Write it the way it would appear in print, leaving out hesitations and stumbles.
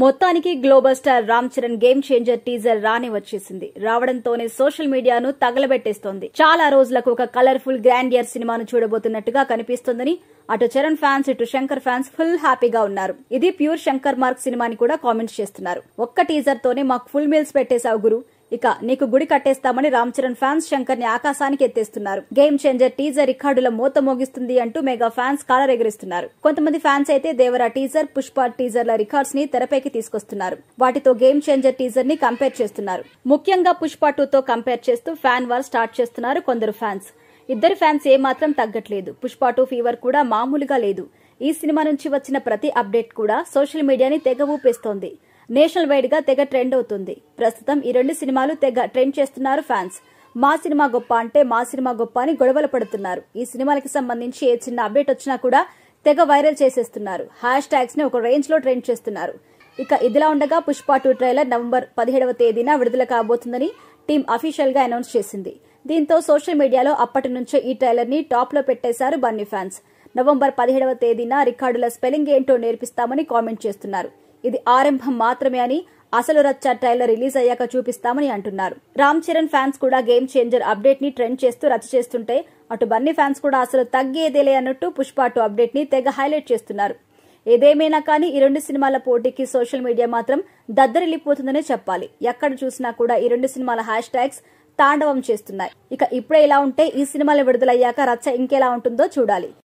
మొత్తానికి global star Ram Charan game changer teaser రాని వచ్చేసింది. రావడంతోనే సోషల్ మీడియాను తగలబెట్టేస్తోంది. చాలా రోజులకు ఒక కలర్ఫుల్ గ్రాండియర్ సినిమాను చూడబోతున్నట్టుగా కనిపిస్తోందని అటు చరణ్ ఫ్యాన్స్ ఇటు శంకర్ ఫ్యాన్స్ ఫుల్ హ్యాపీగా ఉన్నారు. ఇది ప్యూర్ శంకర్ మార్క్ సినిమాని కూడా కామెంట్స్ చేస్తున్నారు. ఒక్క టీజర్ తోనే మాకు ఫుల్ మీల్స్ పెట్టేశావు గురు, ఇక నీకు గుడి కట్టేస్తామని రామ్ చరణ్ ఫ్యాన్స్ శంకర్ ని ఆకాశానికి ఎత్తేస్తున్నారు. గేమ్ చేంజర్ టీజర్ రికార్డుల మోత మోగిస్తుంది అంటూ మెగా ఫ్యాన్స్ కాలర్ ఎగిరిస్తున్నారు. కొంతమంది ఫ్యాన్స్ అయితే దేవరా టీజర్, పుష్ప టీజర్ల రికార్డ్స్ ని తెరపైకి తీసుకొస్తున్నారు. వాటితో గేమ్ చేంజర్ టీజర్ ని కంపేర్ చేస్తున్నారు. ముఖ్యంగా పుష్ప 2 తో కంపేర్ చేస్తూ ఫ్యాన్ వార్ స్టార్ట్ చేస్తున్నారు కొందరు ఫ్యాన్స్. ఇద్దరు ఫ్యాన్స్ ఏమాత్రం తగ్గట్లేదు. పుష్ప 2 ఫీవర్ కూడా మామూలుగా లేదు. ఈ సినిమా నుంచి వచ్చిన ప్రతి అప్డేట్ కూడా సోషల్ మీడియాని తెగ ఊపేస్తోంది. నేషనల్ వైడ్ గా తెగ ట్రెండ్ అవుతుంది. ప్రస్తుతం ఈ 2 సినిమాలు తెగ ట్రెండ్ చేస్తున్నారు ఫ్యాన్స్. మా సినిమా గొప్ప అంటే మా సినిమా గొప్ప అని గొడవలు పడుతున్నారు. ఈ సినిమాలకి సంబంధించి ఏ చిన్న అప్డేట్ వచ్చినా కూడా తెగ వైరల్ చేసేస్తున్నారు. హ్యాష్ ట్యాగ్స్ ని ఒక రేంజ్ లో ట్రెండ్ చేస్తున్నారు. ఇక ఇదిలా ఉండగా పుష్ప 2 ట్రైలర్ నవంబర్ 17వ తేదీన విడుదల కాబోతుందని టీం అఫీషియల్ గా అనౌన్స్ చేసింది. దీంతో సోషల్ మీడియాలో అప్పటి నుంచే ఈ ట్రైలర్ ని టాప్ లో పెట్టేశారు బన్నీ ఫ్యాన్స్. నవంబర్ 17వ తేదీన రికార్డుల స్పెల్లింగ్ ఏంటో నేర్పిస్తామని కామెంట్ చేస్తున్నారు. ఇది ఆరంభం మాత్రమే అని, అసలు రచ్చ ట్రైలర్ రిలీజ్ అయ్యాక చూపిస్తామని అంటున్నారు. రామ్ చరణ్ ఫ్యాన్స్ కూడా గేమ్ చేంజర్ అప్డేట్ ని ట్రెండ్ చేస్తూ రచ్చ చేస్తుంటే అటు బన్నీ ఫ్యాన్స్ కూడా అసలు తగ్గేదేలే అన్నట్టు పుష్ప 2 అప్డేట్ ని తెగ హైలైట్ చేస్తున్నారు. ఏదేమైనా కానీ ఈ 2 సినిమాల పోటీకి సోషల్ మీడియా మాత్రం దద్దరిల్లిపోతుందనే చెప్పాలి. ఎక్కడ చూసినా కూడా ఈ 2 సినిమాల హ్యాష్ ట్యాగ్స్ తాండవం చేస్తున్నాయి. ఇక ఇప్పుడే ఇలా ఉంటే ఈ సినిమాలు విడుదలయ్యాక రచ్చ ఇంకెలా ఉంటుందో చూడాలి.